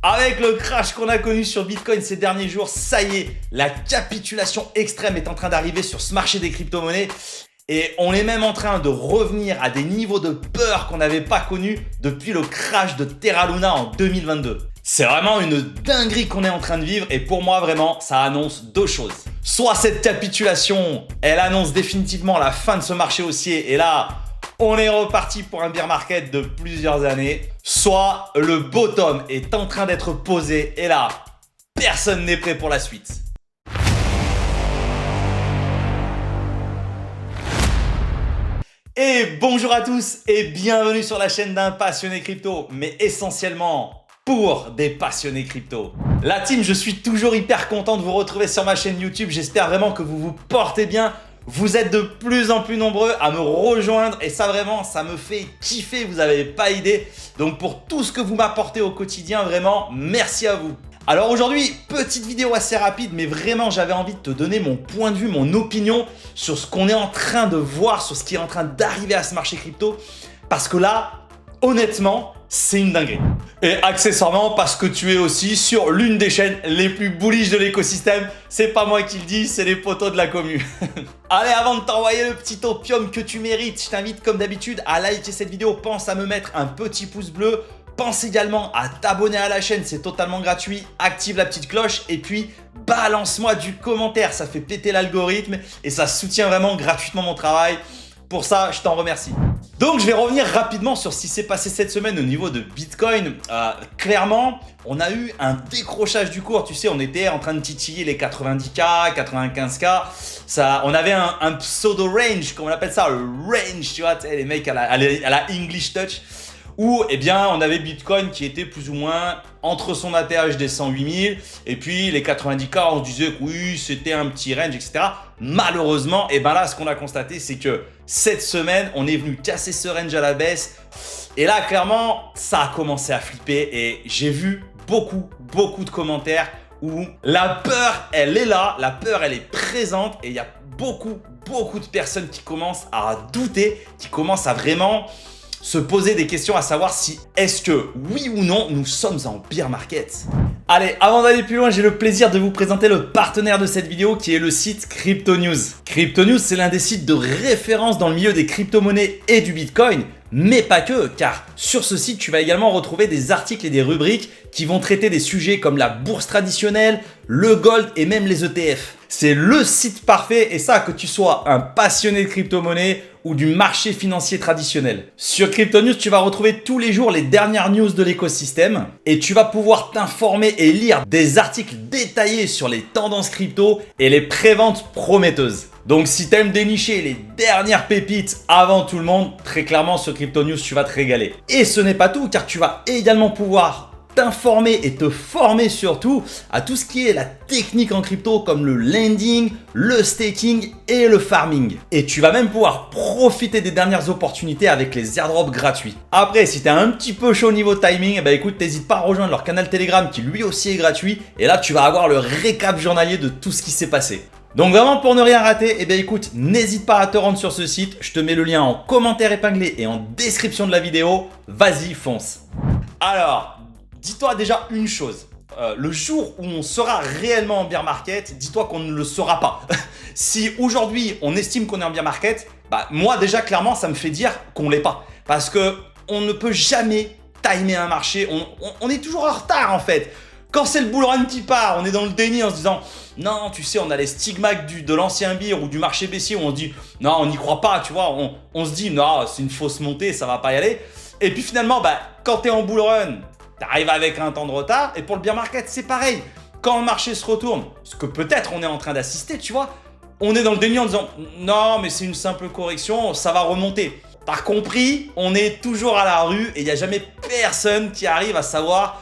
Avec le crash qu'on a connu sur Bitcoin ces derniers jours, ça y est, la capitulation extrême est en train d'arriver sur ce marché des crypto-monnaies. Et on est même en train de revenir à des niveaux de peur qu'on n'avait pas connus depuis le crash de Terra Luna en 2022. C'est vraiment une dinguerie qu'on est en train de vivre et pour moi vraiment ça annonce deux choses. Soit cette capitulation, elle annonce définitivement la fin de ce marché haussier et là on est reparti pour un bear market de plusieurs années. Soit le bottom est en train d'être posé et là personne n'est prêt pour la suite. Et bonjour à tous et bienvenue sur la chaîne d'un passionné crypto, mais essentiellement pour des passionnés crypto. La team, je suis toujours hyper content de vous retrouver sur ma chaîne YouTube. J'espère vraiment que vous vous portez bien. Vous êtes de plus en plus nombreux à me rejoindre et ça vraiment, ça me fait kiffer, vous n'avez pas idée. Donc pour tout ce que vous m'apportez au quotidien, vraiment, merci à vous. Alors aujourd'hui, petite vidéo assez rapide, mais vraiment j'avais envie de te donner mon point de vue, mon opinion sur ce qu'on est en train de voir, sur ce qui est en train d'arriver à ce marché crypto. Parce que là, honnêtement, c'est une dinguerie. Et accessoirement parce que tu es aussi sur l'une des chaînes les plus bullish de l'écosystème. C'est pas moi qui le dis, c'est les potos de la commu. Allez, avant de t'envoyer le petit opium que tu mérites, je t'invite comme d'habitude à liker cette vidéo. Pense à me mettre un petit pouce bleu. Pense également à t'abonner à la chaîne, c'est totalement gratuit. Active la petite cloche et puis balance-moi du commentaire. Ça fait péter l'algorithme et ça soutient vraiment gratuitement mon travail. Pour ça, je t'en remercie. Donc, je vais revenir rapidement sur ce qui s'est passé cette semaine au niveau de Bitcoin. Clairement, on a eu un décrochage du cours. Tu sais, on était en train de titiller les 90K, 95K. Ça, on avait un pseudo-range, comme on appelle ça, le range, tu vois, les mecs à la English Touch. Où eh bien, on avait Bitcoin qui était plus ou moins entre son atterrage des 108 000 et puis les 90K, on se disait que oui, c'était un petit range, etc. Malheureusement, et ben là, ce qu'on a constaté, c'est que cette semaine, on est venu casser ce range à la baisse. Et là, clairement, ça a commencé à flipper et j'ai vu beaucoup de commentaires où la peur, elle est là, la peur, elle est présente et il y a beaucoup de personnes qui commencent à douter, qui commencent à vraiment se poser des questions à savoir si est-ce que oui ou non nous sommes en bear market. Allez, avant d'aller plus loin, j'ai le plaisir de vous présenter le partenaire de cette vidéo qui est le site Crypto News. Crypto News, c'est l'un des sites de référence dans le milieu des crypto-monnaies et du Bitcoin, mais pas que, car sur ce site, tu vas également retrouver des articles et des rubriques qui vont traiter des sujets comme la bourse traditionnelle, le gold et même les ETF. C'est le site parfait et ça, que tu sois un passionné de crypto-monnaie ou du marché financier traditionnel. Sur Crypto News, tu vas retrouver tous les jours les dernières news de l'écosystème et tu vas pouvoir t'informer et lire des articles détaillés sur les tendances crypto et les préventes prometteuses. Donc si tu aimes dénicher les dernières pépites avant tout le monde, très clairement sur Crypto News, tu vas te régaler. Et ce n'est pas tout car tu vas également pouvoir t'informer et te former surtout à tout ce qui est la technique en crypto comme le lending, le staking et le farming. Et tu vas même pouvoir profiter des dernières opportunités avec les airdrops gratuits. Après, si tu es un petit peu chaud au niveau timing, bah écoute, n'hésite pas à rejoindre leur canal Telegram qui lui aussi est gratuit. Et là, tu vas avoir le récap journalier de tout ce qui s'est passé. Donc vraiment pour ne rien rater, eh bien écoute, n'hésite pas à te rendre sur ce site. Je te mets le lien en commentaire épinglé et en description de la vidéo. Vas-y, fonce. Alors, dis-toi déjà une chose, le jour où on sera réellement en bear market, dis-toi qu'on ne le sera pas. Si aujourd'hui on estime qu'on est en bear market, bah moi déjà clairement ça me fait dire qu'on l'est pas. Parce que on ne peut jamais timer un marché, on est toujours en retard en fait. Quand c'est le bull run qui part, on est dans le déni en se disant non, tu sais, on a les stigmates de l'ancien bear ou du marché baissier où on se dit non, on n'y croit pas, tu vois, on se dit non, c'est une fausse montée, ça va pas y aller. Et puis finalement, bah, quand tu es en bull run, t'arrives avec un temps de retard et pour le bear market, c'est pareil. Quand le marché se retourne, ce que peut-être on est en train d'assister, tu vois, on est dans le déni en disant non, mais c'est une simple correction, ça va remonter. T'as compris, on est toujours à la rue et il n'y a jamais personne qui arrive à savoir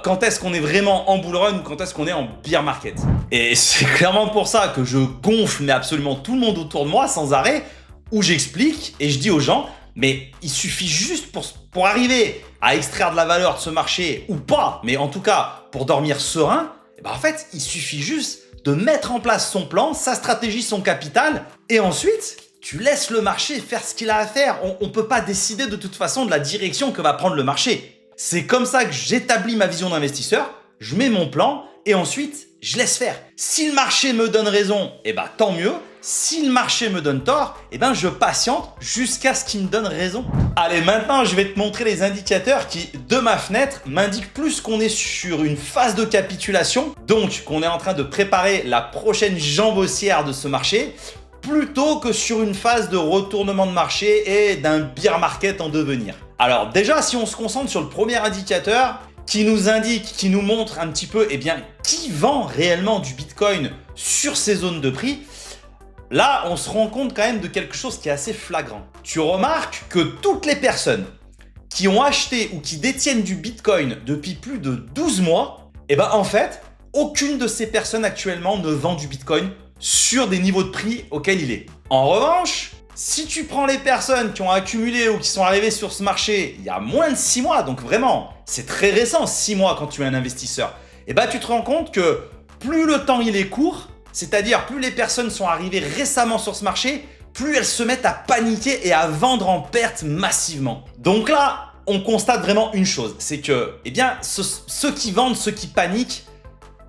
quand est-ce qu'on est vraiment en bull run ou quand est-ce qu'on est en bear market. Et c'est clairement pour ça que je gonfle mais absolument tout le monde autour de moi sans arrêt, où j'explique et je dis aux gens mais il suffit juste pour arriver à extraire de la valeur de ce marché ou pas, mais en tout cas pour dormir serein, et ben en fait il suffit juste de mettre en place son plan, sa stratégie, son capital et ensuite tu laisses le marché faire ce qu'il a à faire. On ne peut pas décider de toute façon de la direction que va prendre le marché. C'est comme ça que j'établis ma vision d'investisseur, je mets mon plan et ensuite je laisse faire. Si le marché me donne raison, eh ben tant mieux. Si le marché me donne tort, eh ben je patiente jusqu'à ce qu'il me donne raison. Allez, maintenant je vais te montrer les indicateurs qui, de ma fenêtre, m'indiquent plus qu'on est sur une phase de capitulation, donc qu'on est en train de préparer la prochaine jambe haussière de ce marché, plutôt que sur une phase de retournement de marché et d'un bear market en devenir. Alors déjà, si on se concentre sur le premier indicateur qui nous indique, qui nous montre un petit peu qui vend réellement du Bitcoin sur ces zones de prix, là on se rend compte quand même de quelque chose qui est assez flagrant. Tu remarques que toutes les personnes qui ont acheté ou qui détiennent du Bitcoin depuis plus de 12 mois, en fait, aucune de ces personnes actuellement ne vend du Bitcoin sur des niveaux de prix auxquels il est. En revanche, si tu prends les personnes qui ont accumulé ou qui sont arrivées sur ce marché il y a moins de 6 mois, donc vraiment, c'est très récent, 6 mois quand tu es un investisseur, tu te rends compte que plus le temps il est court, c'est-à-dire plus les personnes sont arrivées récemment sur ce marché, plus elles se mettent à paniquer et à vendre en perte massivement. Donc là, on constate vraiment une chose, c'est que ceux qui vendent, ceux qui paniquent,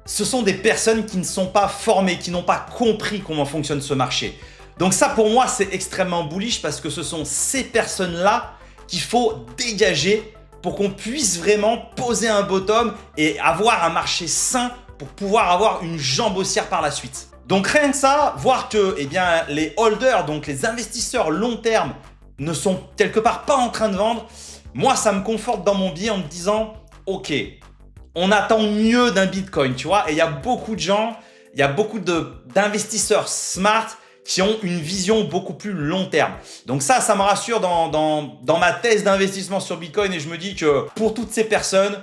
ce sont des personnes qui ne sont pas formées, qui n'ont pas compris comment fonctionne ce marché. Donc ça, pour moi, c'est extrêmement bullish parce que ce sont ces personnes-là qu'il faut dégager pour qu'on puisse vraiment poser un bottom et avoir un marché sain pour pouvoir avoir une jambe haussière par la suite. Donc rien que ça, voir que les holders, donc les investisseurs long terme, ne sont quelque part pas en train de vendre, moi, ça me conforte dans mon billet en me disant « Ok, on attend mieux d'un Bitcoin, tu vois ?» Et il y a beaucoup de gens, il y a beaucoup d'investisseurs smart qui ont une vision beaucoup plus long terme. Donc ça me rassure dans ma thèse d'investissement sur Bitcoin et je me dis que pour toutes ces personnes,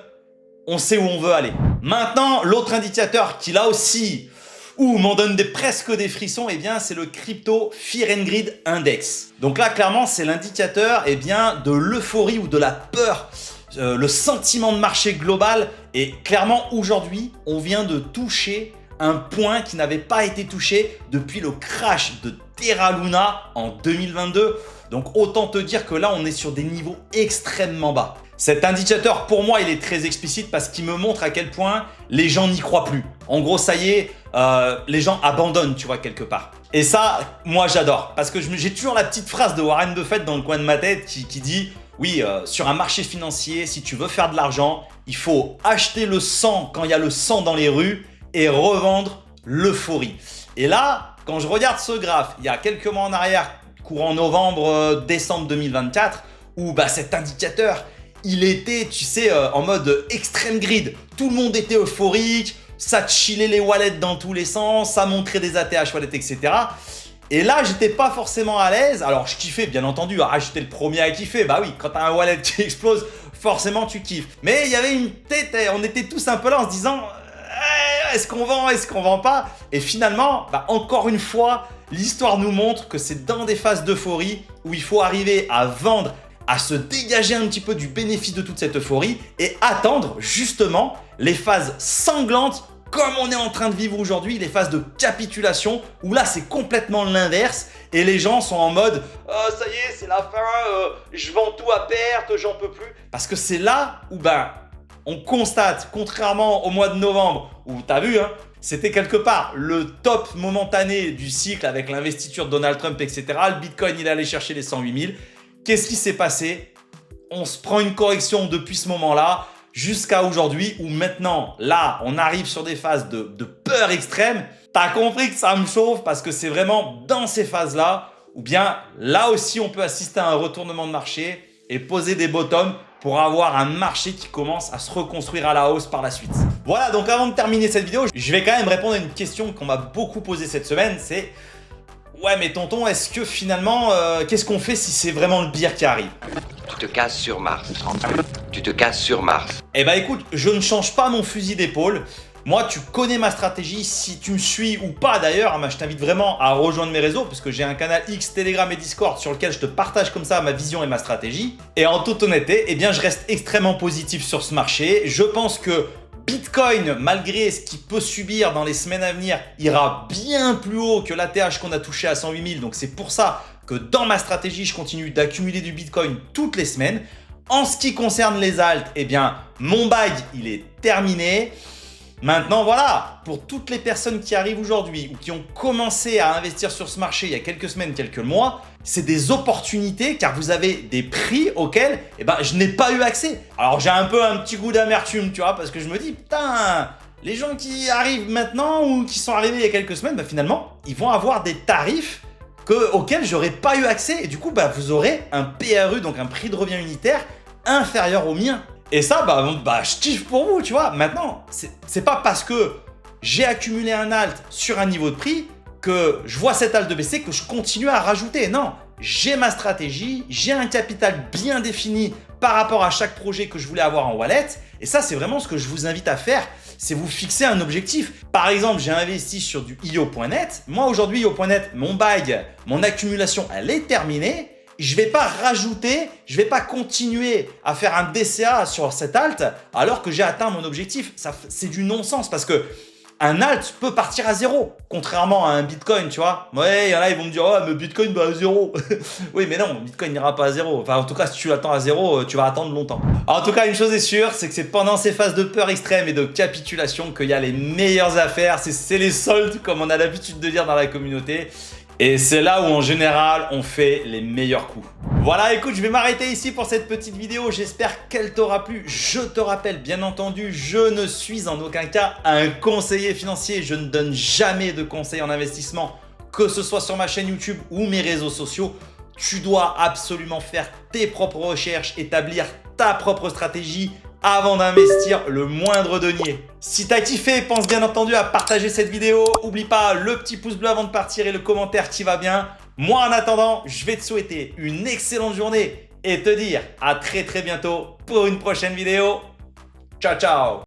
on sait où on veut aller. Maintenant, l'autre indicateur qui là aussi m'en donne presque des frissons, c'est le Crypto Fear and Greed Index. Donc là, clairement, c'est l'indicateur de l'euphorie ou de la peur, le sentiment de marché global. Et clairement, aujourd'hui, on vient de toucher un point qui n'avait pas été touché depuis le crash de Terra Luna en 2022. Donc autant te dire que là, on est sur des niveaux extrêmement bas. Cet indicateur, pour moi, il est très explicite parce qu'il me montre à quel point les gens n'y croient plus. En gros, ça y est, les gens abandonnent, tu vois, quelque part. Et ça, moi, j'adore. Parce que j'ai toujours la petite phrase de Warren Buffett dans le coin de ma tête qui dit « Oui, sur un marché financier, si tu veux faire de l'argent, il faut acheter le sang quand il y a le sang dans les rues et revendre l'euphorie. » Et là, quand je regarde ce graphe, il y a quelques mois en arrière, courant novembre, décembre 2024, où cet indicateur, il était, tu sais, en mode extrême grid. Tout le monde était euphorique, ça chillait les wallets dans tous les sens, ça montrait des ATH wallets, etc. Et là, j'étais pas forcément à l'aise. Alors, je kiffais, bien entendu. J'étais le premier à kiffer. Bah oui, quand t'as un wallet qui explose, forcément, tu kiffes. Mais il y avait une tête, on était tous un peu là en se disant est-ce qu'on vend, est-ce qu'on vend pas? Et finalement, encore une fois, l'histoire nous montre que c'est dans des phases d'euphorie où il faut arriver à vendre, à se dégager un petit peu du bénéfice de toute cette euphorie et attendre justement les phases sanglantes comme on est en train de vivre aujourd'hui, les phases de capitulation où là c'est complètement l'inverse et les gens sont en mode « Oh ça y est, c'est la fin, je vends tout à perte, j'en peux plus ». Parce que c'est là où on constate, contrairement au mois de novembre où t'as vu, c'était quelque part le top momentané du cycle avec l'investiture de Donald Trump, etc. Le Bitcoin, il est allé chercher les 108 000. Qu'est-ce qui s'est passé? On se prend une correction depuis ce moment-là jusqu'à aujourd'hui où maintenant, là, on arrive sur des phases de peur extrême. T'as compris que ça me chauffe parce que c'est vraiment dans ces phases-là où bien là aussi, on peut assister à un retournement de marché et poser des bottoms pour avoir un marché qui commence à se reconstruire à la hausse par la suite. Voilà, donc avant de terminer cette vidéo, je vais quand même répondre à une question qu'on m'a beaucoup posée cette semaine, c'est ouais mais tonton, est-ce que finalement, qu'est-ce qu'on fait si c'est vraiment le bear qui arrive? Tu te casses sur Mars. Tu te casses sur Mars. Eh ben écoute, je ne change pas mon fusil d'épaule. Moi, tu connais ma stratégie. Si tu me suis ou pas d'ailleurs, je t'invite vraiment à rejoindre mes réseaux parce que j'ai un canal X, Telegram et Discord sur lequel je te partage comme ça ma vision et ma stratégie. Et en toute honnêteté, eh bien, je reste extrêmement positif sur ce marché. Je pense que Bitcoin, malgré ce qu'il peut subir dans les semaines à venir, ira bien plus haut que l'ATH qu'on a touché à 108 000. Donc c'est pour ça que dans ma stratégie, je continue d'accumuler du Bitcoin toutes les semaines. En ce qui concerne les alts, eh bien, mon bag, il est terminé. Maintenant, voilà, pour toutes les personnes qui arrivent aujourd'hui ou qui ont commencé à investir sur ce marché il y a quelques semaines, quelques mois, c'est des opportunités car vous avez des prix auxquels je n'ai pas eu accès. Alors, j'ai un petit goût d'amertume, tu vois, parce que je me dis, putain, les gens qui arrivent maintenant ou qui sont arrivés il y a quelques semaines, finalement, ils vont avoir des tarifs auxquels j'aurais pas eu accès. Et du coup, vous aurez un PRU, donc un prix de revient unitaire, inférieur au mien. Et ça, je kiffe pour vous, tu vois. Maintenant, c'est pas parce que j'ai accumulé un alt sur un niveau de prix que je vois cet alt baisser que je continue à rajouter. Non, j'ai ma stratégie, j'ai un capital bien défini par rapport à chaque projet que je voulais avoir en wallet. Et ça, c'est vraiment ce que je vous invite à faire, c'est vous fixer un objectif. Par exemple, j'ai investi sur du io.net. Moi, aujourd'hui, io.net, mon bag, mon accumulation, elle est terminée. Je ne vais pas rajouter, je ne vais pas continuer à faire un DCA sur cet alt alors que j'ai atteint mon objectif. C'est du non-sens parce que un alt peut partir à zéro, contrairement à un Bitcoin, tu vois. Ouais, il y en a, ils vont me dire, oh, mais Bitcoin va à zéro. Oui, mais non, Bitcoin n'ira pas à zéro. Enfin, en tout cas, si tu l'attends à zéro, tu vas attendre longtemps. En tout cas, une chose est sûre, c'est que c'est pendant ces phases de peur extrême et de capitulation qu'il y a les meilleures affaires. C'est les soldes, comme on a l'habitude de dire dans la communauté. Et c'est là où en général on fait les meilleurs coups. Voilà, écoute, je vais m'arrêter ici pour cette petite vidéo. J'espère qu'elle t'aura plu. Je te rappelle, bien entendu, je ne suis en aucun cas un conseiller financier. Je ne donne jamais de conseils en investissement, que ce soit sur ma chaîne YouTube ou mes réseaux sociaux. Tu dois absolument faire tes propres recherches, établir ta propre stratégie avant d'investir le moindre denier. Si t'as kiffé, pense bien entendu à partager cette vidéo. Oublie pas le petit pouce bleu avant de partir et le commentaire qui va bien. Moi, en attendant, je vais te souhaiter une excellente journée et te dire à très bientôt pour une prochaine vidéo. Ciao, ciao!